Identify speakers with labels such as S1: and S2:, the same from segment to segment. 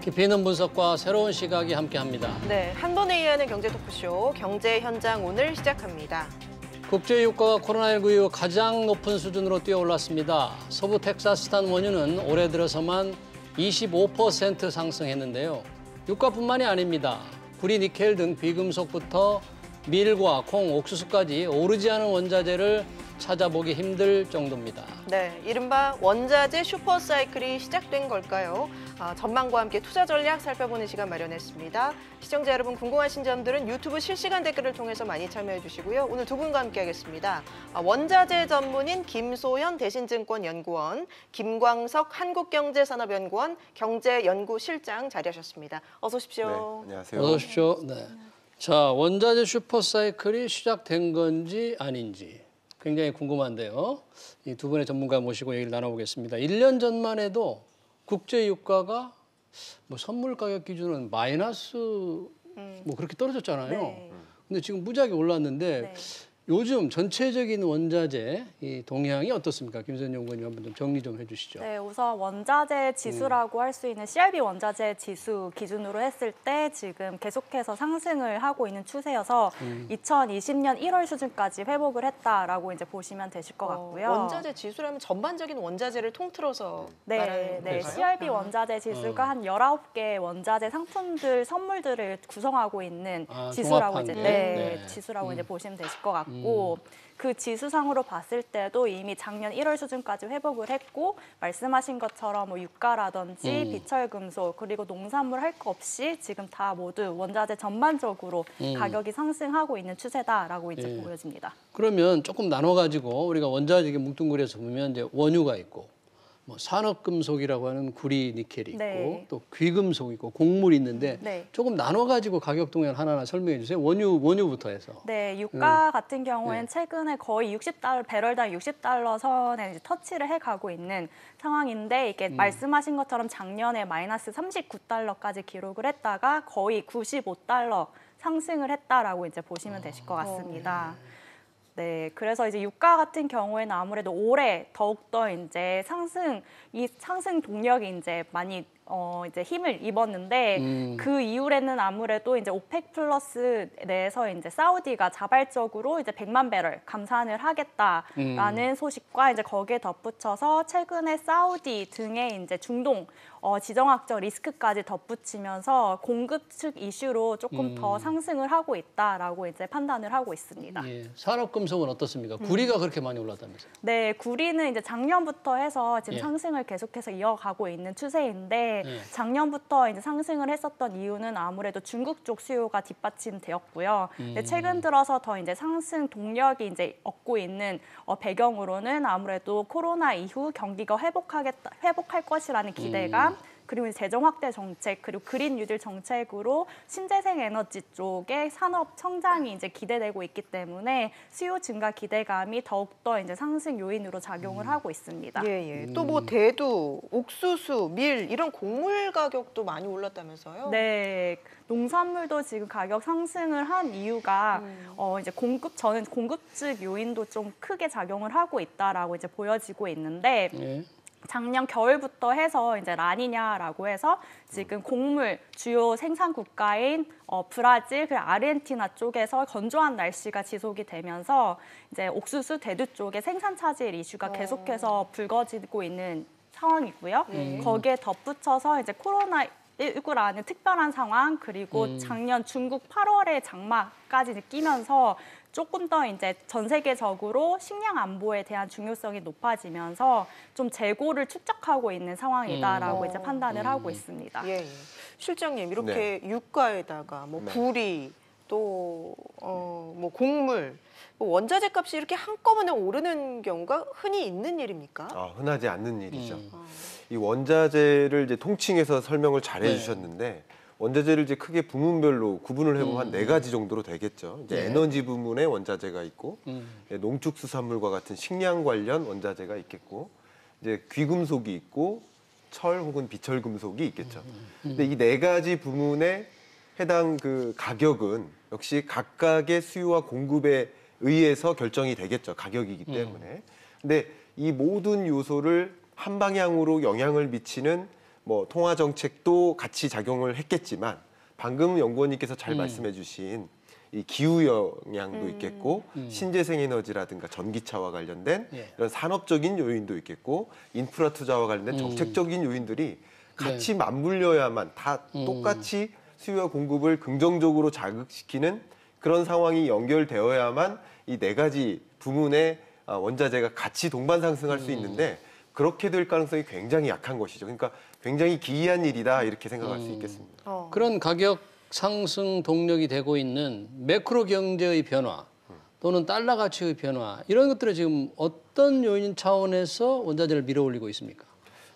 S1: 깊이 있는 분석과 새로운 시각이 함께합니다.
S2: 네, 한 번에 이해하는 경제 토크쇼 경제 현장 오늘 시작합니다.
S1: 국제 유가가 코로나19 이후 가장 높은 수준으로 뛰어올랐습니다. 서부 텍사스탄 원유는 올해 들어서만 25% 상승했는데요. 유가뿐만이 아닙니다. 구리, 니켈 등 비금속부터 밀과 콩, 옥수수까지 오르지 않은 원자재를 찾아보기 힘들 정도입니다.
S2: 네, 이른바 원자재 슈퍼사이클이 시작된 걸까요? 전망과 함께 투자 전략 살펴보는 시간 마련했습니다. 시청자 여러분 궁금하신 점들은 유튜브 실시간 댓글을 통해서 많이 참여해 주시고요. 오늘 두 분과 함께 하겠습니다. 원자재 전문인 김소연 대신증권연구원, 김광석 한국경제산업연구원 경제연구실장 자리하셨습니다. 어서 오십시오.
S3: 네, 안녕하세요.
S1: 어서 오십시오. 네. 자, 원자재 슈퍼사이클이 시작된 건지 아닌지 굉장히 궁금한데요. 이 두 분의 전문가 모시고 얘기를 나눠보겠습니다. 1년 전만 해도 국제 유가가 뭐 선물 가격 기준은 마이너스 뭐 그렇게 떨어졌잖아요.
S2: 네.
S1: 근데 지금 무지하게 올랐는데
S2: 네.
S1: 요즘 전체적인 원자재 이 동향이 어떻습니까? 김소연 연구원님 한번 좀 정리 좀 해주시죠.
S4: 네, 우선 원자재 지수라고 할 수 있는 CRB 원자재 지수 기준으로 했을 때 지금 계속해서 상승을 하고 있는 추세여서 2020년 1월 수준까지 회복을 했다라고 이제 보시면 되실 것 같고요.
S2: 원자재 지수라면 전반적인 원자재를 통틀어서 말하는
S4: 네,
S2: 건가요?
S4: CRB 원자재 지수가 한 19개 원자재 상품들, 선물들을 구성하고 있는 지수라고 이제 지수라고 이제 보시면 되실 것 같고. 그 지수상으로 봤을 때도 이미 작년 1월 수준까지 회복을 했고 말씀하신 것처럼 뭐 유가라든지 비철금속 그리고 농산물 할 거 없이 지금 다 모두 원자재 전반적으로 가격이 상승하고 있는 추세다라고 이제 보여집니다.
S1: 그러면 조금 나눠가지고 우리가 원자재 뭉뚱그려서 보면 이제 원유가 있고 뭐 산업금속이라고 하는 구리, 니켈이 있고
S4: 네.
S1: 또 귀금속 있고 곡물이 있는데
S4: 네.
S1: 조금 나눠가지고 가격 동향 하나하나 설명해 주세요. 원유부터 해서.
S4: 네, 유가 같은 경우에는 최근에 거의 60달러, 배럴당 60달러 선에 이제 터치를 해가고 있는 상황인데 이게 말씀하신 것처럼 작년에 마이너스 39달러까지 기록을 했다가 거의 95달러 상승을 했다라고 이제 보시면 되실 것 같습니다. 네, 그래서 이제 유가 같은 경우에는 아무래도 올해 더욱더 이제 이 상승 동력이 이제 많이 이제 힘을 입었는데 그 이후에는 아무래도 이제 오펙 플러스 내에서 이제 사우디가 자발적으로 이제 100만 배럴 감산을 하겠다라는 소식과 이제 거기에 덧붙여서 최근에 사우디 등의 이제 중동 지정학적 리스크까지 덧붙이면서 공급 측 이슈로 조금 더 상승을 하고 있다라고 이제 판단을 하고 있습니다.
S1: 예, 산업금속은 어떻습니까? 구리가 그렇게 많이 올랐다면서요?
S4: 네, 구리는 이제 작년부터 해서 지금 상승을 계속해서 이어가고 있는 추세인데 작년부터 이제 상승을 했었던 이유는 아무래도 중국 쪽 수요가 뒷받침되었고요. 근데 최근 들어서 더 이제 상승 동력이 이제 얻고 있는 배경으로는 아무래도 코로나 이후 경기가 회복할 것이라는 기대감. 그리고 재정 확대 정책, 그리고 그린 뉴딜 정책으로 신재생 에너지 쪽의 산업 성장이 이제 기대되고 있기 때문에 수요 증가 기대감이 더욱더 이제 상승 요인으로 작용을 하고 있습니다.
S2: 예. 또 뭐 대두, 옥수수, 밀 이런 곡물 가격도 많이 올랐다면서요?
S4: 네, 농산물도 지금 가격 상승을 한 이유가 이제 저는 공급측 요인도 좀 크게 작용을 하고 있다라고 이제 보여지고 있는데. 작년 겨울부터 해서 이제 라니냐라고 해서 지금 곡물 주요 생산 국가인 브라질 그리고 아르헨티나 쪽에서 건조한 날씨가 지속이 되면서 이제 옥수수 대두 쪽에 생산 차질 이슈가 계속해서 불거지고 있는 상황이고요. 거기에 덧붙여서 이제 코로나19라는 특별한 상황 그리고 작년 중국 8월에 장마까지 끼면서 조금 더 이제 전 세계적으로 식량 안보에 대한 중요성이 높아지면서 좀 재고를 축적하고 있는 상황이다라고 이제 판단을 하고 있습니다.
S2: 예. 실장님 이렇게 유가에다가 뭐 구리 또 뭐 곡물 뭐 원자재 값이 이렇게 한꺼번에 오르는 경우가 흔히 있는 일입니까?
S3: 흔하지 않는 일이죠. 이 원자재를 이제 통칭해서 설명을 잘 해주셨는데. 원자재를 이제 크게 부문별로 구분을 해보면 한 4가지 정도로 되겠죠. 이제 에너지 부문의 원자재가 있고, 농축수산물과 같은 식량 관련 원자재가 있겠고, 이제 귀금속이 있고, 철 혹은 비철금속이 있겠죠. 근데 이 4가지 부문의 해당 그 가격은 역시 각각의 수요와 공급에 의해서 결정이 되겠죠. 가격이기 때문에. 근데 이 모든 요소를 한 방향으로 영향을 미치는 뭐 통화 정책도 같이 작용을 했겠지만 방금 연구원님께서 잘 말씀해 주신 이 기후 영향도 있겠고 신재생 에너지라든가 전기차와 관련된
S1: 예.
S3: 이런 산업적인 요인도 있겠고 인프라 투자와 관련된 정책적인 요인들이 같이 맞물려야만 다 똑같이 수요와 공급을 긍정적으로 자극시키는 그런 상황이 연결되어야만 이 네 가지 부문의 원자재가 같이 동반 상승할 수 있는데 그렇게 될 가능성이 굉장히 약한 것이죠. 그러니까 굉장히 기이한 일이다 이렇게 생각할 수 있겠습니다.
S1: 그런 가격 상승 동력이 되고 있는 매크로 경제의 변화 또는 달러 가치의 변화 이런 것들을 지금 어떤 요인 차원에서 원자재를 밀어올리고 있습니까?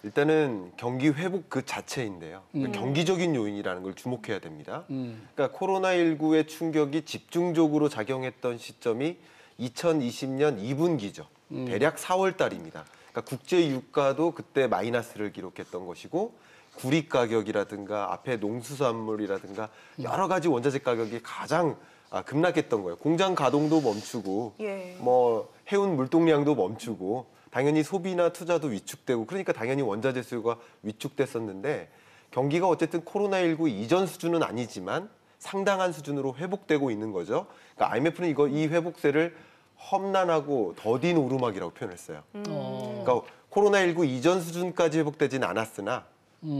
S3: 일단은 경기 회복 그 자체인데요. 경기적인 요인이라는 걸 주목해야 됩니다. 그러니까 코로나19의 충격이 집중적으로 작용했던 시점이 2020년 2분기죠. 대략 4월 달입니다. 그러니까 국제 유가도 그때 마이너스를 기록했던 것이고 구리 가격이라든가 앞에 농수산물이라든가 여러 가지 원자재 가격이 가장 급락했던 거예요. 공장 가동도 멈추고
S2: 예.
S3: 뭐 해운 물동량도 멈추고 당연히 소비나 투자도 위축되고 그러니까 당연히 원자재 수요가 위축됐었는데 경기가 어쨌든 코로나19 이전 수준은 아니지만 상당한 수준으로 회복되고 있는 거죠. 그러니까 IMF는 이 회복세를 험난하고 더딘 오르막이라고 표현했어요. 그러니까 코로나19 이전 수준까지 회복되지는 않았으나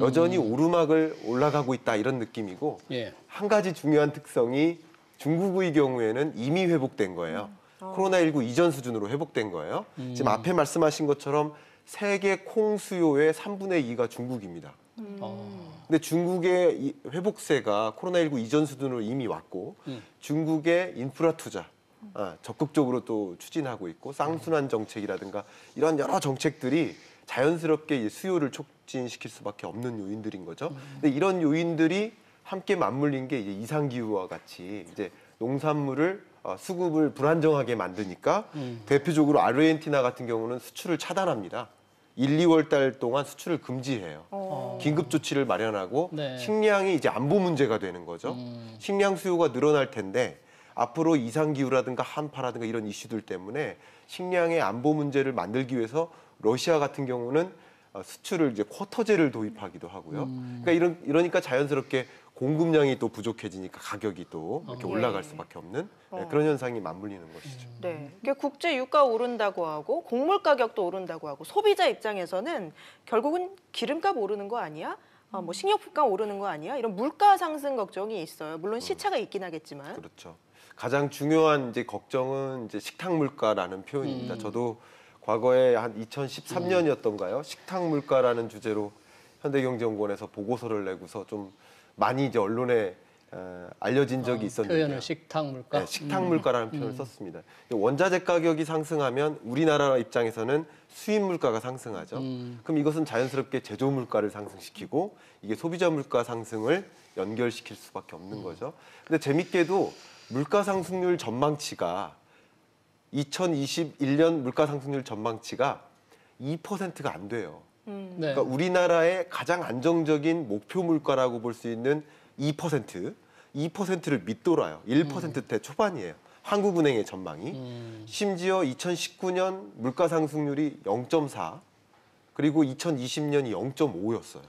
S3: 여전히 오르막을 올라가고 있다 이런 느낌이고
S1: 예.
S3: 한 가지 중요한 특성이 중국의 경우에는 이미 회복된 거예요. 코로나19 이전 수준으로 회복된 거예요. 지금 앞에 말씀하신 것처럼 세계 콩 수요의 3분의 2가 중국입니다. 근데 중국의 이 회복세가 코로나19 이전 수준으로 이미 왔고 중국의 인프라 투자 적극적으로 또 추진하고 있고 쌍순환 정책이라든가 이런 여러 정책들이 자연스럽게 수요를 촉진시킬 수밖에 없는 요인들인 거죠. 근데 이런 요인들이 함께 맞물린 게 이제 이상기후와 같이 이제 농산물을 수급을 불안정하게 만드니까 대표적으로 아르헨티나 같은 경우는 수출을 차단합니다. 1, 2월 달 동안 수출을 금지해요. 긴급 조치를 마련하고
S1: 네.
S3: 식량이 이제 안보 문제가 되는 거죠. 식량 수요가 늘어날 텐데 앞으로 이상기후라든가 한파라든가 이런 이슈들 때문에 식량의 안보 문제를 만들기 위해서 러시아 같은 경우는 수출을 이제 쿼터제를 도입하기도 하고요. 그러니까 이러니까 자연스럽게 공급량이 또 부족해지니까 가격이 또 이렇게 올라갈 수밖에 없는 그런 현상이 맞물리는 것이죠.
S2: 네, 이게 국제 유가 오른다고 하고 곡물 가격도 오른다고 하고 소비자 입장에서는 결국은 기름값 오르는 거 아니야? 뭐 식료품값 오르는 거 아니야? 이런 물가 상승 걱정이 있어요. 물론 시차가 있긴 하겠지만.
S3: 그렇죠. 가장 중요한 이제 걱정은 이제 식탁 물가라는 표현입니다. 저도 과거에 한 2013년이었던가요? 식탁 물가라는 주제로 현대경제연구원에서 보고서를 내고서 좀 많이 이제 언론에 알려진 적이 있었는데
S1: 표현을 식탁 물가.
S3: 네, 식탁 물가라는 표현을 썼습니다. 원자재 가격이 상승하면 우리나라 입장에서는 수입 물가가 상승하죠. 그럼 이것은 자연스럽게 제조 물가를 상승시키고 이게 소비자 물가 상승을 연결시킬 수밖에 없는 거죠. 근데 재밌게도 물가 상승률 전망치가 2021년 물가 상승률 전망치가 2%가 안 돼요.
S1: 네.
S3: 그러니까 우리나라의 가장 안정적인 목표 물가라고 볼 수 있는 2%를 밑돌아요. 1%대 초반이에요. 한국은행의 전망이. 심지어 2019년 물가 상승률이 0.4 그리고 2020년이 0.5였어요.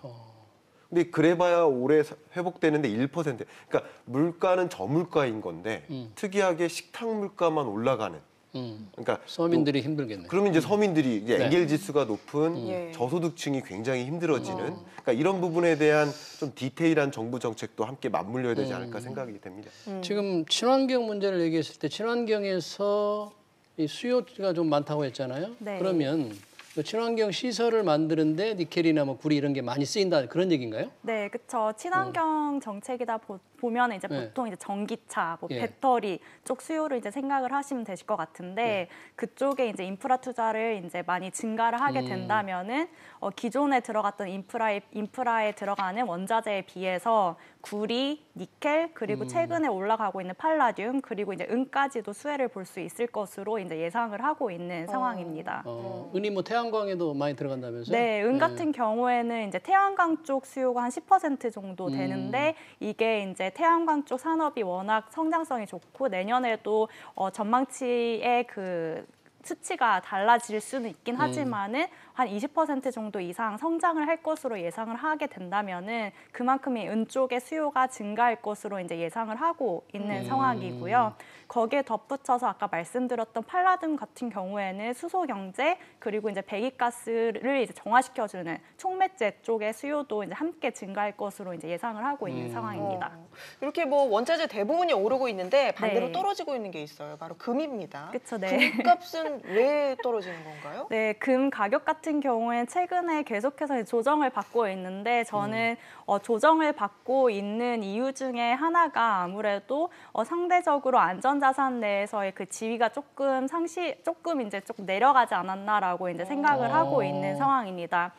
S3: 근데 그래봐야 올해 회복되는데 1%. 그러니까 물가는 저물가인 건데 특이하게 식탁 물가만 올라가는. 그러니까
S1: 서민들이 힘들겠네.
S3: 그러면 이제 서민들이 이제
S1: 네.
S3: 엔겔 지수가 높은
S2: 예.
S3: 저소득층이 굉장히 힘들어지는. 그러니까 이런 부분에 대한 좀 디테일한 정부 정책도 함께 맞물려야 되지 않을까 생각이 됩니다.
S1: 지금 친환경 문제를 얘기했을 때 친환경에서 이 수요가 좀 많다고 했잖아요.
S4: 네.
S1: 그러면 그 친환경 시설을 만드는데 니켈이나 뭐 구리 이런 게 많이 쓰인다 그런 얘기인가요?
S4: 네, 그렇죠. 친환경 정책이다 보면 이제
S1: 네.
S4: 보통 이제 전기차, 뭐
S1: 예.
S4: 배터리 쪽 수요를 이제 생각을 하시면 되실 것 같은데 그쪽에 이제 인프라 투자를 이제 많이 증가를 하게 된다면은 기존에 들어갔던 인프라에 들어가는 원자재에 비해서 구리, 니켈 그리고 최근에 올라가고 있는 팔라듐 그리고 이제 은까지도 수혜를 볼 수 있을 것으로 이제 예상을 하고 있는 상황입니다.
S1: 은이 뭐 태양광에도 많이 들어간다면서요?
S4: 네, 은 같은 경우에는 이제 태양광 쪽 수요가 한 10% 정도 되는데 이게 이제 태양광 쪽 산업이 워낙 성장성이 좋고 내년에도 전망치의 그 수치가 달라질 수는 있긴 하지만은 한 20% 정도 이상 성장을 할 것으로 예상을 하게 된다면은 그만큼의 은 쪽의 수요가 증가할 것으로 이제 예상을 하고 있는 상황이고요. 거기에 덧붙여서 아까 말씀드렸던 팔라듐 같은 경우에는 수소 경제 그리고 이제 배기가스를 이제 정화시켜주는 촉매제 쪽의 수요도 이제 함께 증가할 것으로 이제 예상을 하고 있는 상황입니다.
S2: 이렇게 뭐 원자재 대부분이 오르고 있는데 반대로
S4: 네.
S2: 떨어지고 있는 게 있어요. 바로 금입니다.
S4: 그렇죠, 네.
S2: 금값은 왜 떨어지는 건가요?
S4: 네, 금 가격 같은 경우엔 최근에 계속해서 조정을 받고 있는데 저는 조정을 받고 있는 이유 중에 하나가 아무래도 상대적으로 안전자산 내에서의 그 지위가 조금 조금 내려가지 않았나라고 이제 생각을 하고 있는 상황입니다.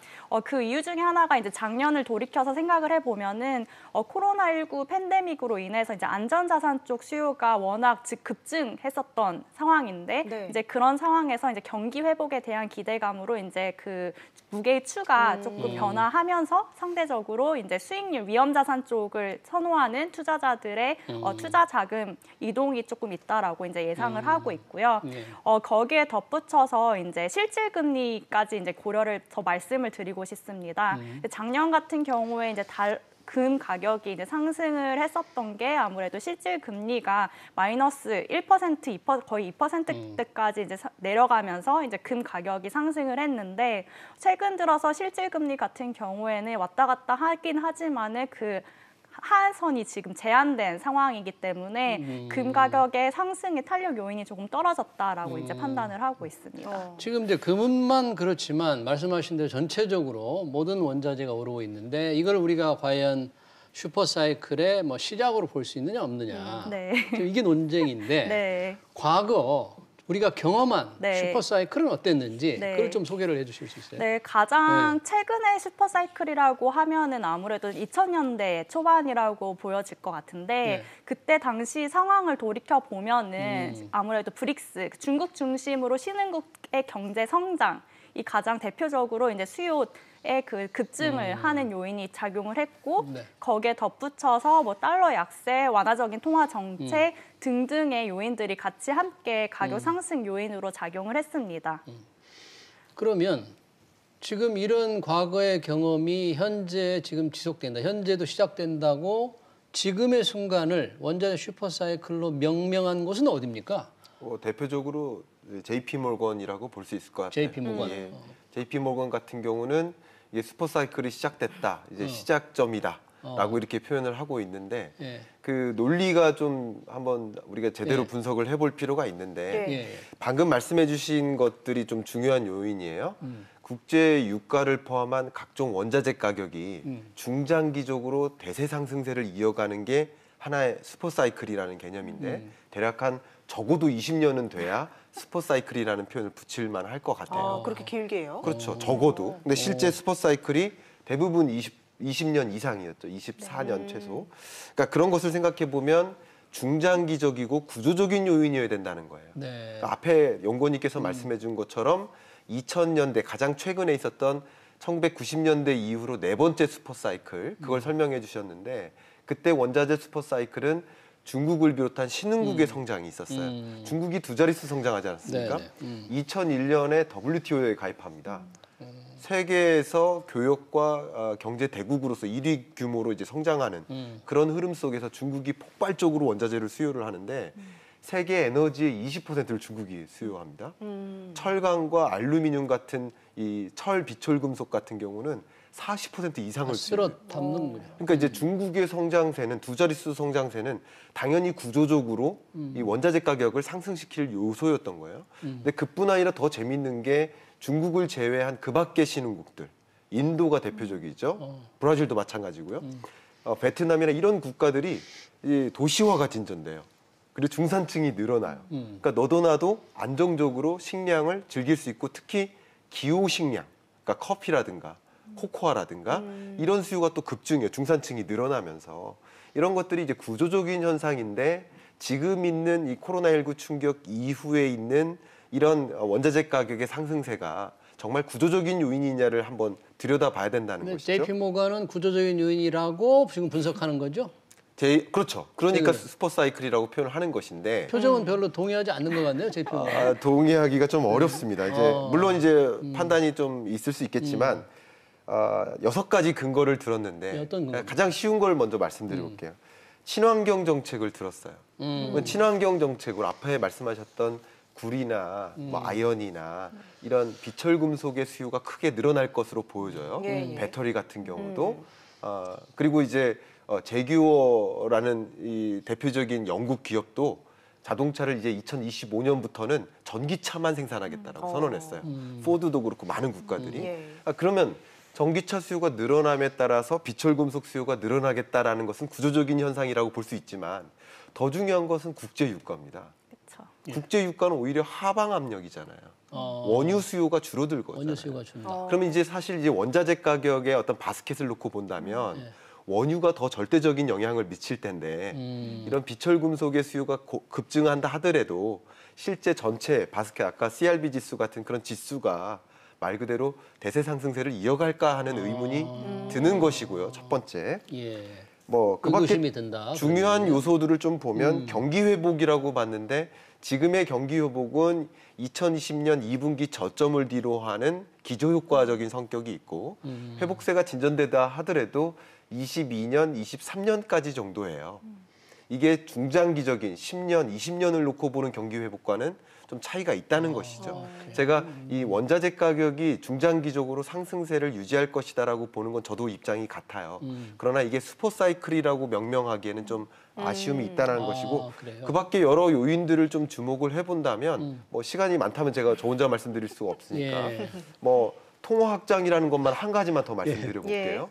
S4: 그 이유 중에 하나가 이제 작년을 돌이켜서 생각을 해보면은 코로나19 팬데믹으로 인해서 이제 안전자산 쪽 수요가 워낙 급증했었던 상황인데
S2: 네.
S4: 이제 그런 상황에서 이제 경기 회복에 대한 기대감으로 이제 그 무게의 추가 조금 변화하면서 상대적으로 이제 수익률 위험자산 쪽을 선호하는 투자자들의 투자 자금 이동이 조금 있다라고 이제 예상을 하고 있고요.
S1: 네.
S4: 거기에 덧붙여서 이제 실질 금리까지 이제 고려를 더 말씀을 드리고 싶습니다. 작년 같은 경우에 이제 금 가격이 이제 상승을 했었던 게 아무래도 실질 금리가 마이너스 1%, 거의 2%대까지 이제 내려가면서 이제 금 가격이 상승을 했는데 최근 들어서 실질 금리 같은 경우에는 왔다 갔다 하긴 하지만은 그 하한선이 지금 제한된 상황이기 때문에 금 가격의 상승의 탄력 요인이 조금 떨어졌다라고 이제 판단을 하고 있습니다.
S1: 지금 이제 금은만 그렇지만 말씀하신 대로 전체적으로 모든 원자재가 오르고 있는데 이걸 우리가 과연 슈퍼사이클의 뭐 시작으로 볼 수 있느냐 없느냐.
S4: 네.
S1: 지금 이게 논쟁인데
S4: 네.
S1: 과거 우리가 경험한
S4: 네.
S1: 슈퍼사이클은 어땠는지
S4: 네.
S1: 그걸 좀 소개를 해주실 수 있어요?
S4: 네, 가장 최근의 슈퍼사이클이라고 하면은 아무래도 2000년대 초반이라고 보여질 것 같은데
S1: 네.
S4: 그때 당시 상황을 돌이켜 보면은 아무래도 브릭스 중국 중심으로 신흥국의 경제 성장이 가장 대표적으로 이제 수요의 그 급증을 하는 요인이 작용을 했고
S1: 네.
S4: 거기에 덧붙여서 뭐 달러 약세, 완화적인 통화 정책 등등의 요인들이 같이 함께 가격 상승 요인으로 작용을 했습니다.
S1: 그러면 지금 이런 과거의 경험이 현재 지금 지속된다. 현재도 시작된다고 지금의 순간을 원자재 슈퍼사이클로 명명한 곳은 어디입니까?
S3: 대표적으로 JP모건이라고 볼 수 있을 것 같아요.
S1: JP모건.
S3: 예. JP모건 같은 경우는 이게 슈퍼사이클이 시작됐다, 이제 시작점이다라고 이렇게 표현을 하고 있는데
S1: 예.
S3: 그 논리가 좀 한번 우리가 제대로
S1: 예.
S3: 분석을 해볼 필요가 있는데
S2: 예.
S1: 예.
S3: 방금 말씀해주신 것들이 좀 중요한 요인이에요. 국제 유가를 포함한 각종 원자재 가격이 중장기적으로 대세 상승세를 이어가는 게 하나의 슈퍼사이클이라는 개념인데 대략 한 적어도 20년은 돼야 슈퍼사이클이라는 표현을 붙일 만할 것 같아요.
S2: 그렇게 길게 해요?
S3: 그렇죠. 적어도. 근데 실제 슈퍼사이클이 대부분 20년 이상이었죠. 24년 최소. 그러니까 그런 것을 생각해 보면 중장기적이고 구조적인 요인이어야 된다는 거예요.
S1: 네.
S3: 그러니까 앞에 연구원님께서 말씀해 준 것처럼 2000년대 가장 최근에 있었던 1990년대 이후로 네 번째 슈퍼사이클 그걸 설명해 주셨는데 그때 원자재 슈퍼사이클은 중국을 비롯한 신흥국의 성장이 있었어요. 중국이 두 자릿수 성장하지 않았습니까? 2001년에 WTO에 가입합니다. 세계에서 교역과 경제 대국으로서 1위 규모로 이제 성장하는 그런 흐름 속에서 중국이 폭발적으로 원자재를 수요를 하는데 세계 에너지의 20%를 중국이 수요합니다. 철강과 알루미늄 같은 이 철 비철 금속 같은 경우는 40% 이상을
S1: 쓸어
S3: 수요해요.
S1: 담는 거죠.
S3: 그러니까 이제 중국의 성장세는 두 자릿수 성장세는 당연히 구조적으로 이 원자재 가격을 상승시킬 요소였던 거예요. 근데 그뿐 아니라 더 재밌는 게 중국을 제외한 그 밖의 신흥국들, 인도가 대표적이죠. 브라질도 마찬가지고요. 베트남이나 이런 국가들이 이 도시화가 진전돼요. 그리고 중산층이 늘어나요. 그러니까 너도 나도 안정적으로 식량을 즐길 수 있고 특히 기호 식량, 그러니까 커피라든가 코코아라든가 이런 수요가 또 급증해요. 중산층이 늘어나면서 이런 것들이 이제 구조적인 현상인데 지금 있는 이 코로나19 충격 이후에 있는 이런 원자재 가격의 상승세가 정말 구조적인 요인이냐를 한번 들여다봐야 된다는 것이죠.
S1: JP모건은 구조적인 요인이라고 지금 분석하는 거죠?
S3: 그렇죠. 그러니까
S1: 최근에.
S3: 슈퍼 사이클이라고 표현을 하는 것인데
S1: 표정은 별로 동의하지 않는 것 같네요, 제 표현.
S3: 동의하기가 좀 어렵습니다. 이제 물론 이제 판단이 좀 있을 수 있겠지만 6가지 근거를 들었는데
S1: 어떤 근거?
S3: 가장 쉬운 걸 먼저 말씀드려볼게요. 친환경 정책을 들었어요. 친환경 정책으로 앞에 말씀하셨던 구리나 뭐 아연이나 이런 비철 금속의 수요가 크게 늘어날 것으로 보여져요.
S2: 예.
S3: 배터리 같은 경우도 그리고 이제 제규어라는 이 대표적인 영국 기업도 자동차를 이제 2025년부터는 전기차만 생산하겠다라고 선언했어요. 포드도 그렇고 많은 국가들이.
S2: 예.
S3: 그러면 전기차 수요가 늘어남에 따라서 비철 금속 수요가 늘어나겠다라는 것은 구조적인 현상이라고 볼 수 있지만 더 중요한 것은 국제 유가입니다.
S4: 그렇죠.
S3: 국제 유가는 오히려 하방 압력이잖아요. 원유 수요가 줄어들 거잖아요.
S1: 원유 수요가 준다.
S3: 그러면 이제 사실 이제 원자재 가격의 어떤 바스켓을 놓고 본다면 원유가 더 절대적인 영향을 미칠 텐데 이런 비철 금속의 수요가 급증한다 하더라도 실제 전체 바스켓 아까 CRB 지수 같은 그런 지수가 말 그대로 대세 상승세를 이어갈까 하는 의문이 드는 것이고요. 첫 번째.
S1: 예.
S3: 뭐
S1: 의구심이
S3: 그밖에
S1: 든다.
S3: 중요한 요소들을 좀 보면 경기 회복이라고 봤는데 지금의 경기 회복은 2020년 2분기 저점을 뒤로 하는 기저효과적인 성격이 있고 회복세가 진전되다 하더라도 22년, 23년까지 정도예요. 이게 중장기적인 10년, 20년을 놓고 보는 경기 회복과는 좀 차이가 있다는 것이죠. 제가 이 원자재 가격이 중장기적으로 상승세를 유지할 것이다라고 보는 건 저도 입장이 같아요. 그러나 이게 슈퍼사이클이라고 명명하기에는 좀 아쉬움이 있다는 것이고
S1: 그래요?
S3: 그밖에 여러 요인들을 좀 주목을 해본다면 뭐 시간이 많다면 제가 저 혼자 말씀드릴 수가 없으니까
S1: 예.
S3: 뭐 통화 확장이라는 것만 한 가지만 더 말씀드려볼게요.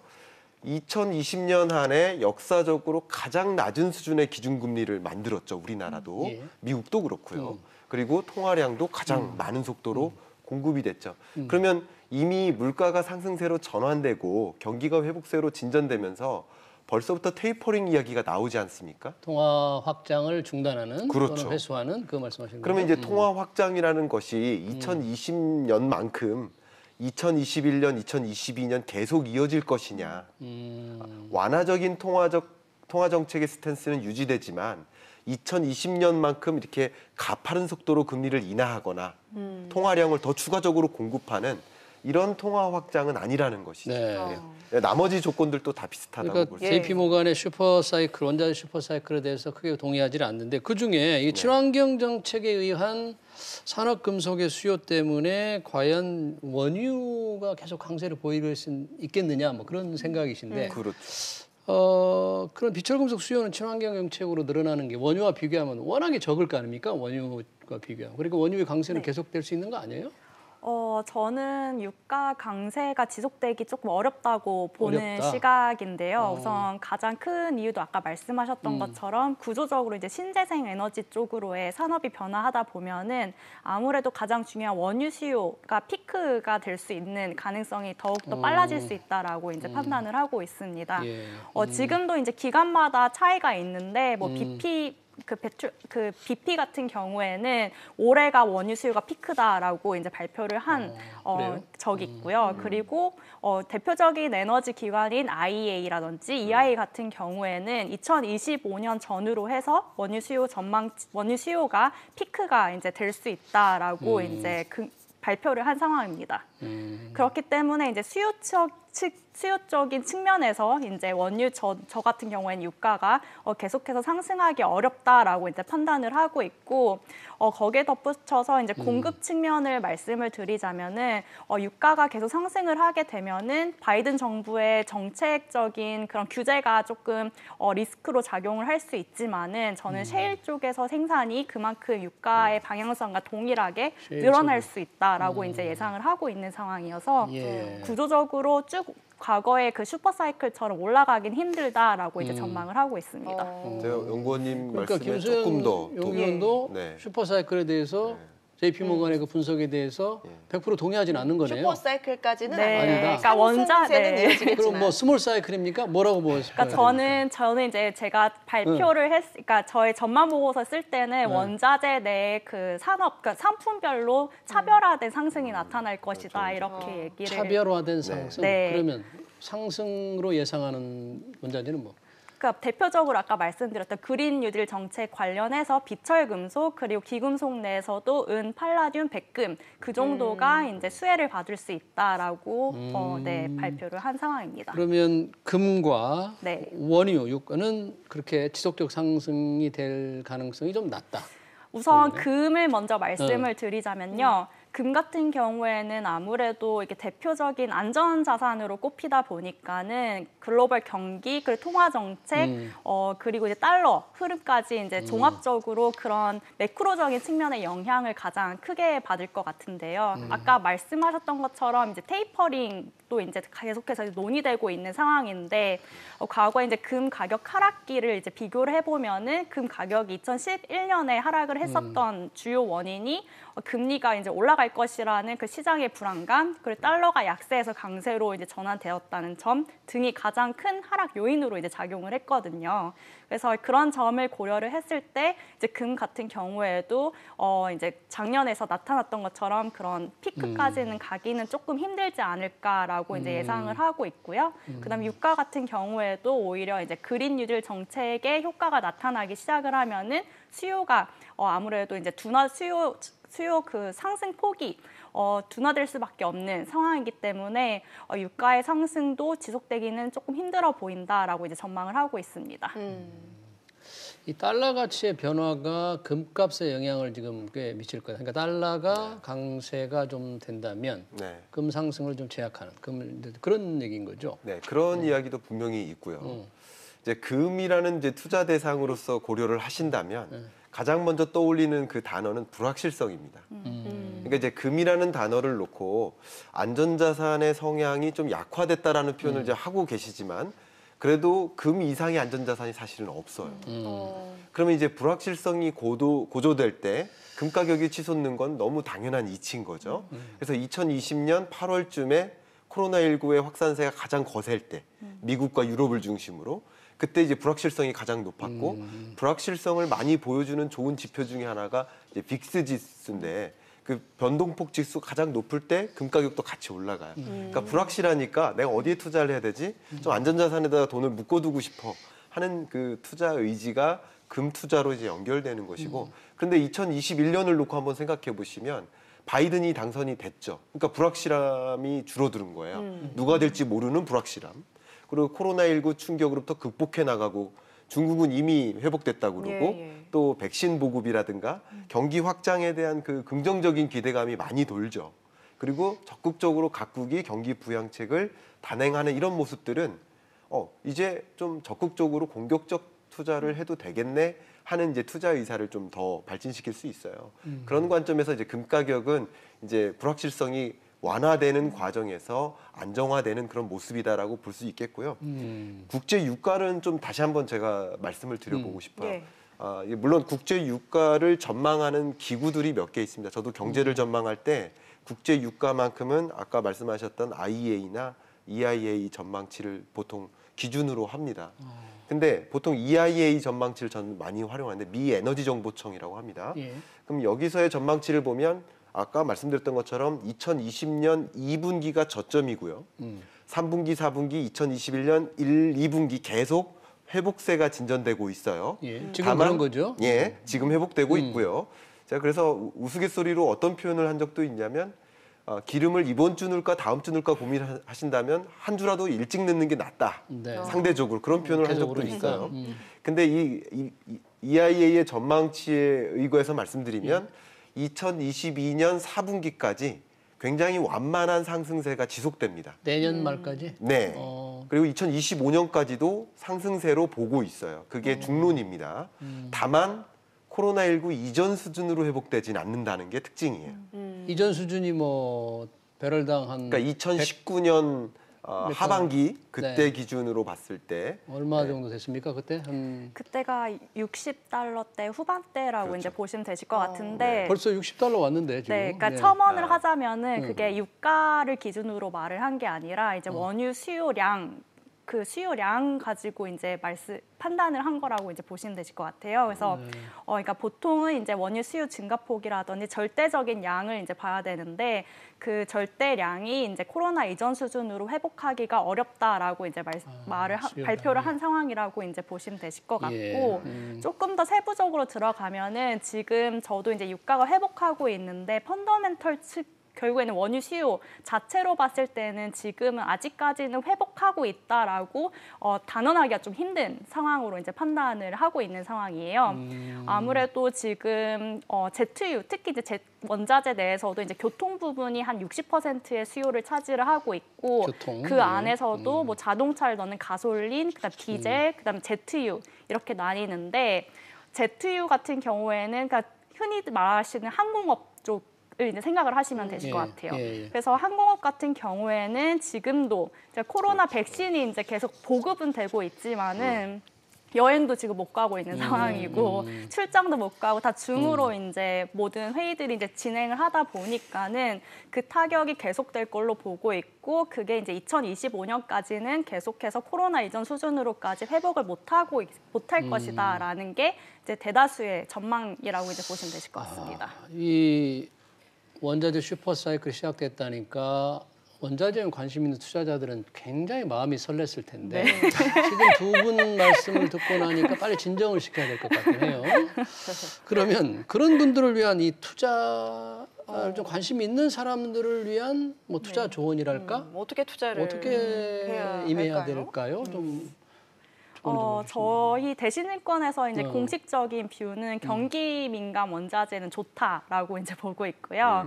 S3: 2020년 한 해 역사적으로 가장 낮은 수준의 기준금리를 만들었죠. 우리나라도.
S1: 예.
S3: 미국도 그렇고요. 그리고 통화량도 가장 많은 속도로 공급이 됐죠. 그러면 이미 물가가 상승세로 전환되고 경기가 회복세로 진전되면서 벌써부터 테이퍼링 이야기가 나오지 않습니까?
S1: 통화 확장을 중단하는
S3: 그렇죠.
S1: 또는 회수하는 그 말씀하시는 거죠?
S3: 그러면 이제 통화 확장이라는 것이 2020년만큼 2021년, 2022년 계속 이어질 것이냐. 완화적인 통화 정책의 스탠스는 유지되지만 2020년만큼 이렇게 가파른 속도로 금리를 인하하거나 통화량을 더 추가적으로 공급하는 이런 통화 확장은 아니라는 것이죠.
S1: 네.
S3: 나머지 조건들도 다 비슷하다고
S1: 그러니까
S3: 볼 수 있습니다.
S1: JP 모간의 슈퍼사이클, 원자재 슈퍼사이클에 대해서 크게 동의하지 않는데 그중에 이 친환경 정책에 의한 산업금속의 수요 때문에 과연 원유가 계속 강세를 보일 수 있겠느냐 뭐 그런 생각이신데
S3: 그렇죠.
S1: 그런 비철금속 수요는 친환경 정책으로 늘어나는 게 원유와 비교하면 워낙에 적을 거 아닙니까? 원유와 비교하면. 그러니까 원유의 강세는 계속될 수 있는 거 아니에요?
S4: 저는 유가 강세가 지속되기 조금 어렵다고 보는
S1: 어렵다.
S4: 시각인데요. 우선 가장 큰 이유도 아까 말씀하셨던 것처럼 구조적으로 이제 신재생 에너지 쪽으로의 산업이 변화하다 보면은 아무래도 가장 중요한 원유 수요가 피크가 될 수 있는 가능성이 더욱더 빨라질 수 있다라고 이제 판단을 하고 있습니다.
S1: 예.
S4: 지금도 이제 기간마다 차이가 있는데 뭐 BP 같은 경우에는 올해가 원유 수요가 피크다라고 이제 발표를 한 적이 있고요. 그리고 대표적인 에너지 기관인 IEA라든지 EIA 같은 경우에는 2025년 전후로 해서 원유 수요가 피크가 이제 될 수 있다라고 이제 발표를 한 상황입니다. 그렇기 때문에 이제 수요적인 측면에서 이제 원유 저 같은 경우에는 유가가 계속해서 상승하기 어렵다라고 이제 판단을 하고 있고 거기에 덧붙여서 이제 공급 측면을 말씀을 드리자면은 유가가 계속 상승을 하게 되면은 바이든 정부의 정책적인 그런 규제가 조금 리스크로 작용을 할 수 있지만은 저는 셰일 쪽에서 생산이 그만큼 유가의 방향성과 동일하게 늘어날 수 있다라고 이제 예상을 하고 있는 상황이어서 구조적으로 쭉 과거의 그 슈퍼사이클처럼 올라가긴 힘들다라고 이제 전망을 하고 있습니다.
S3: 제가 연구원님
S1: 그러니까
S3: 말씀에
S1: 김수현
S3: 조금 더
S1: 연구원도
S3: 네.
S1: 슈퍼사이클에 대해서 JP 모건의 그 분석에 대해서 100% 동의하지는 않는 거네요.
S2: 슈퍼사이클까지는
S4: 네.
S2: 아니다.
S4: 그러니까
S2: 상승세는 이어지겠지만.
S1: 그럼 뭐 스몰 사이클입니까? 뭐라고 보십니까?
S4: 그러니까 저는 이제 제가 발표를 그러니까 저의 전망 보고서 쓸 때는 원자재 내 그 그러니까 상품별로 차별화된 상승이 나타날 것이다 이렇게 얘기를.
S1: 차별화된 상승.
S4: 네.
S1: 그러면 상승으로 예상하는 원자재는 뭐?
S4: 그 대표적으로 아까 말씀드렸던 그린 뉴딜 정책 관련해서 비철 금속 그리고 귀금속 내에서도 은, 팔라듐, 백금 그 정도가 이제 수혜를 받을 수 있다라고 네, 발표를 한 상황입니다.
S1: 그러면 금과
S4: 네.
S1: 원유, 유가는 그렇게 지속적 상승이 될 가능성이 좀 낮다.
S4: 우선 금을 먼저 말씀을 드리자면요. 금 같은 경우에는 아무래도 이게 대표적인 안전 자산으로 꼽히다 보니까는 글로벌 경기, 그리고 통화 정책, 그리고 이제 달러 흐름까지 이제 종합적으로 그런 매크로적인 측면의 영향을 가장 크게 받을 것 같은데요. 아까 말씀하셨던 것처럼 이제 테이퍼링도 이제 계속해서 논의되고 있는 상황인데 과거에 이제 금 가격 하락기를 이제 비교를 해보면은 금 가격이 2011년에 하락을 했었던 주요 원인이 금리가 이제 올라갈 것이라는 그 시장의 불안감, 그리고 달러가 약세에서 강세로 이제 전환되었다는 점 등이 가장 큰 하락 요인으로 이제 작용을 했거든요. 그래서 그런 점을 고려를 했을 때 이제 금 같은 경우에도 이제 작년에서 나타났던 것처럼 그런 피크까지는 가기는 조금 힘들지 않을까라고 이제 예상을 하고 있고요. 그다음에 유가 같은 경우에도 오히려 이제 그린 뉴딜 정책의 효과가 나타나기 시작을 하면은 수요가 아무래도 이제 수요 그 상승 폭이 둔화될 수밖에 없는 상황이기 때문에 유가의 상승도 지속되기는 조금 힘들어 보인다라고 이제 전망을 하고 있습니다.
S1: 이 달러 가치의 변화가 금값에 영향을 지금 꽤 미칠 거다. 그러니까 달러가 강세가 좀 된다면
S3: 네.
S1: 금 상승을 좀 제약하는 그런 얘기인 거죠.
S3: 네, 그런 이야기도 분명히 있고요. 이제 금이라는 이제 투자 대상으로서 고려를 하신다면 가장 먼저 떠올리는 그 단어는 불확실성입니다. 그러니까 이제 금이라는 단어를 놓고 안전자산의 성향이 좀 약화됐다라는 표현을 이제 하고 계시지만 그래도 금 이상의 안전자산이 사실은 없어요. 그러면 이제 불확실성이 고조될 때 금 가격이 치솟는 건 너무 당연한 이치인 거죠. 그래서 2020년 8월쯤에 코로나19의 확산세가 가장 거셀 때 미국과 유럽을 중심으로 그때 이제 불확실성이 가장 높았고 불확실성을 많이 보여주는 좋은 지표 중에 하나가 이제 빅스 지수인데 그 변동폭 지수 가장 높을 때 금 가격도 같이 올라가요. 그러니까 불확실하니까 내가 어디에 투자를 해야 되지? 좀 안전자산에다가 돈을 묶어두고 싶어 하는 그 투자 의지가 금 투자로 이제 연결되는 것이고 그런데 2021년을 놓고 한번 생각해 보시면 바이든이 당선이 됐죠. 그러니까 불확실함이 줄어드는 거예요. 누가 될지 모르는 불확실함. 그리고 코로나19 충격으로부터 극복해 나가고 중국은 이미 회복됐다고 그러고 또 백신 보급이라든가 경기 확장에 대한 그 긍정적인 기대감이 많이 돌죠. 그리고 적극적으로 각국이 경기 부양책을 단행하는 이런 모습들은 이제 좀 적극적으로 공격적 투자를 해도 되겠네 하는 이제 투자 의사를 좀 더 발전시킬 수 있어요. 그런 관점에서 이제 금 가격은 이제 불확실성이 완화되는 과정에서 안정화되는 그런 모습이다라고 볼 수 있겠고요. 국제 유가는 좀 다시 한번 제가 말씀을 드려보고 싶어요. 물론 국제 유가를 전망하는 기구들이 몇 개 있습니다. 저도 경제를 전망할 때 국제 유가만큼은 아까 말씀하셨던 IEA나 EIA 전망치를 보통 기준으로 합니다. 근데 보통 EIA 전망치를 저는 많이 활용하는데 미 에너지 정보청이라고 합니다. 그럼 여기서의 전망치를 보면 아까 말씀드렸던 것처럼 2020년 2분기가 저점이고요. 3분기, 4분기, 2021년 1, 2분기 계속 회복세가 진전되고 있어요.
S1: 지금 그런 거죠?
S3: 지금 회복되고 있고요. 제가 그래서 우스갯소리로 어떤 표현을 한 적도 있냐면 기름을 이번 주 넣을까 다음 주 넣을까 고민하신다면 한 주라도 일찍 넣는 게 낫다.
S1: 네.
S3: 상대적으로 그런 표현을 한 적도
S1: 그러니까.
S3: 있어요. 근데 이 EIA의 전망치에 의거해서 말씀드리면 2022년 4분기까지 굉장히 완만한 상승세가 지속됩니다.
S1: 내년 말까지?
S3: 네. 그리고 2025년까지도 상승세로 보고 있어요. 그게 중론입니다. 다만 코로나19 이전 수준으로 회복되진 않는다는 게 특징이에요.
S1: 이전 수준이 뭐 배럴당 한
S3: 그러니까 2019년 하반기 그때 기준으로 봤을 때
S1: 얼마 정도 됐습니까? 그때
S4: 그때가 60달러대 후반대라고
S3: 그렇죠.
S4: 이제 보시면 되실 것 같은데
S1: 벌써 60달러 왔는데 지금.
S4: 네, 그러니까 첨언을 하자면은 그게 유가를 기준으로 말을 한 게 아니라 이제 원유 수요량 그 수요량 가지고 이제 판단을 한 거라고 이제 보시면 되실 것 같아요. 그래서 그러니까 보통은 이제 원유 수요 증가폭이라든지 절대적인 양을 이제 봐야 되는데 그 절대량이 이제 코로나 이전 수준으로 회복하기가 어렵다라고 이제 발표를 한 상황이라고 이제 보시면 되실 것 같고 조금 더 세부적으로 들어가면은 지금 저도 이제 유가가 회복하고 있는데 펀더멘털 결국에는 원유 수요 자체로 봤을 때는 지금은 아직까지는 회복하고 있다라고 단언하기가 좀 힘든 상황으로 이제 판단을 하고 있는 상황이에요. 아무래도 지금 제트유 특히 이제 원자재 내에서도 이제 교통 부분이 한 60%의 수요를 차지를 하고 있고 그 안에서도 뭐 자동차를 넣는 가솔린, 그다음 디젤, 그다음 제트유 이렇게 나뉘는데 제트유 같은 경우에는 그러니까 흔히 말하시는 항공업 쪽 이제 생각을 하시면 되실 것 같아요. 그래서 항공업 같은 경우에는 지금도 이제 코로나 백신이 이제 계속 보급은 되고 있지만은 여행도 지금 못 가고 있는 상황이고 출장도 못 가고 다 줌으로 이제 모든 회의들이 이제 진행을 하다 보니까는 그 타격이 계속될 걸로 보고 있고 그게 이제 2025년까지는 계속해서 코로나 이전 수준으로까지 회복을 못할 것이다라는 게 이제 대다수의 전망이라고 이제 보시면 되실 것 같습니다.
S1: 이 원자재 슈퍼사이클이 시작됐다니까 원자재에 관심 있는 투자자들은 굉장히 마음이 설렜을 텐데 지금 두 분 말씀을 듣고 나니까 빨리 진정을 시켜야 될 것 같긴 해요. 그러면 그런 분들을 위한 이 투자를 좀 관심 있는 사람들을 위한 뭐 투자 조언이랄까?
S2: 어떻게 투자를
S1: 임해야 될까요? 좀
S4: 저희 대신일권에서 이제 공식적인 뷰는 경기 민감 원자재는 좋다라고 이제 보고 있고요.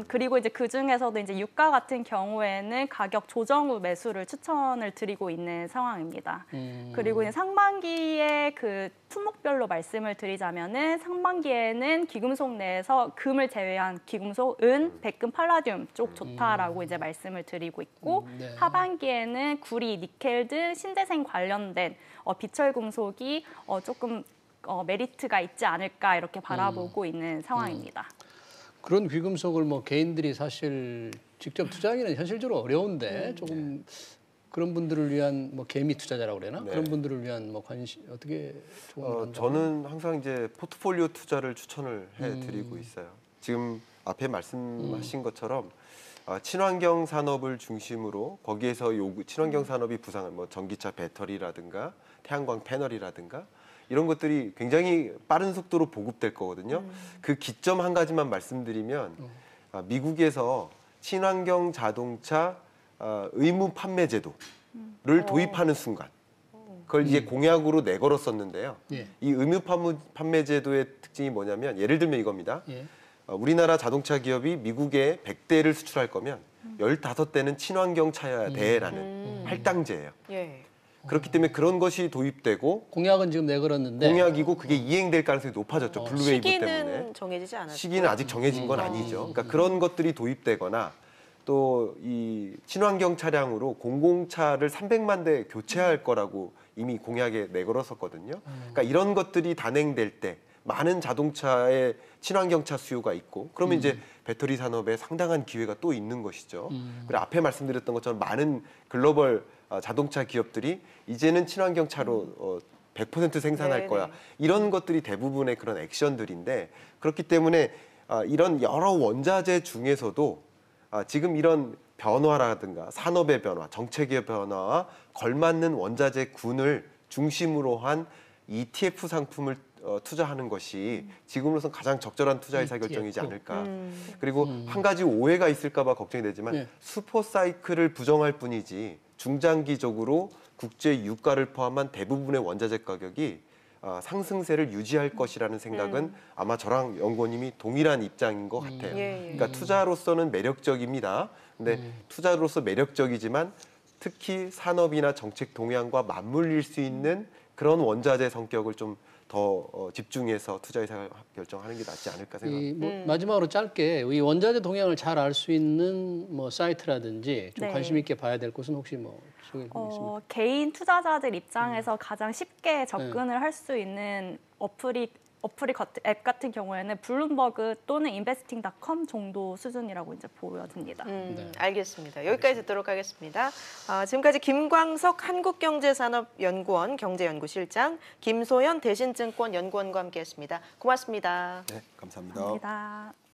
S4: 그리고 이제 그 중에서도 이제 유가 같은 경우에는 가격 조정 후 매수를 추천을 드리고 있는 상황입니다. 그리고 이제 상반기에 그 품목별로 말씀을 드리자면은 상반기에는 기금속 내에서 금을 제외한 기금속, 은, 백금, 팔라듐 쪽 좋다라고 이제 말씀을 드리고 있고 하반기에는 구리, 니켈 등 신재생 관련된 비철 금속이 조금 메리트가 있지 않을까 이렇게 바라보고 있는 상황입니다.
S1: 그런 귀금속을 뭐 개인들이 사실 직접 투자하기는 현실적으로 어려운데 조금 그런 분들을 위한 뭐 개미 투자자라고 그러나 그런 분들을 위한 뭐 관심 어떻게
S3: 저는 항상 이제 포트폴리오 투자를 추천을 해드리고 있어요. 지금 앞에 말씀하신 것처럼 친환경 산업을 중심으로 거기에서 친환경 산업이 부상한 뭐 전기차 배터리라든가 태양광 패널이라든가 이런 것들이 굉장히 빠른 속도로 보급될 거거든요. 그 기점 한 가지만 말씀드리면 미국에서 친환경 자동차 의무 판매 제도를 도입하는 순간 그걸 이제 공약으로 내걸었었는데요. 이 의무 판매 제도의 특징이 뭐냐면 예를 들면 이겁니다. 우리나라 자동차 기업이 미국에 100대를 수출할 거면 15대는 친환경 차여야 돼라는 할당제예요. 그렇기 때문에 그런 것이 도입되고
S1: 공약은 지금 내걸었는데
S3: 공약이고 그게 이행될 가능성이 높아졌죠. 블루웨이브 때문에.
S2: 시기는 정해지지 않았죠.
S3: 시기는 아직 정해진 건 아니죠. 그러니까 그런 것들이 도입되거나 또 이 친환경 차량으로 공공차를 300만 대 교체할 거라고 이미 공약에 내걸었었거든요. 그러니까 이런 것들이 단행될 때 많은 자동차의 친환경차 수요가 있고 그러면 이제 배터리 산업에 상당한 기회가 또 있는 것이죠. 그리고 앞에 말씀드렸던 것처럼 많은 글로벌 자동차 기업들이 이제는 친환경 차로 100% 생산할 거야. 이런 것들이 대부분의 그런 액션들인데 그렇기 때문에 이런 여러 원자재 중에서도 지금 이런 변화라든가 산업의 변화, 정책의 변화와 걸맞는 원자재 군을 중심으로 한 ETF 상품을 투자하는 것이 지금으로선 가장 적절한 투자 의사 결정이지 않을까. 그리고 한 가지 오해가 있을까 봐 걱정이 되지만 슈퍼사이클을 부정할 뿐이지 중장기적으로 국제 유가를 포함한 대부분의 원자재 가격이 상승세를 유지할 것이라는 생각은 아마 저랑 연구원님이 동일한 입장인 것 같아요. 그러니까 투자로서는 매력적입니다. 근데 투자로서 매력적이지만 특히 산업이나 정책 동향과 맞물릴 수 있는 그런 원자재 성격을 좀 더 집중해서 투자 의사 결정하는 게 낫지 않을까 생각합니다.
S1: 뭐 마지막으로 짧게 이 원자재 동향을 잘 알 수 있는 뭐 사이트라든지 좀 관심 있게 봐야 될 곳은 혹시 뭐 있습니까?
S4: 개인 투자자들 입장에서 가장 쉽게 접근을 할 수 있는 어플이 앱 같은 경우에는 블룸버그 또는 investing.com 정도 수준이라고 이제 보여집니다.
S1: 네.
S2: 알겠습니다. 여기까지 듣도록 하겠습니다. 지금까지 김광석 한국경제산업연구원 경제연구실장, 김소연 대신증권 연구원과 함께했습니다. 고맙습니다.
S5: 네, 감사합니다.
S4: 감사합니다.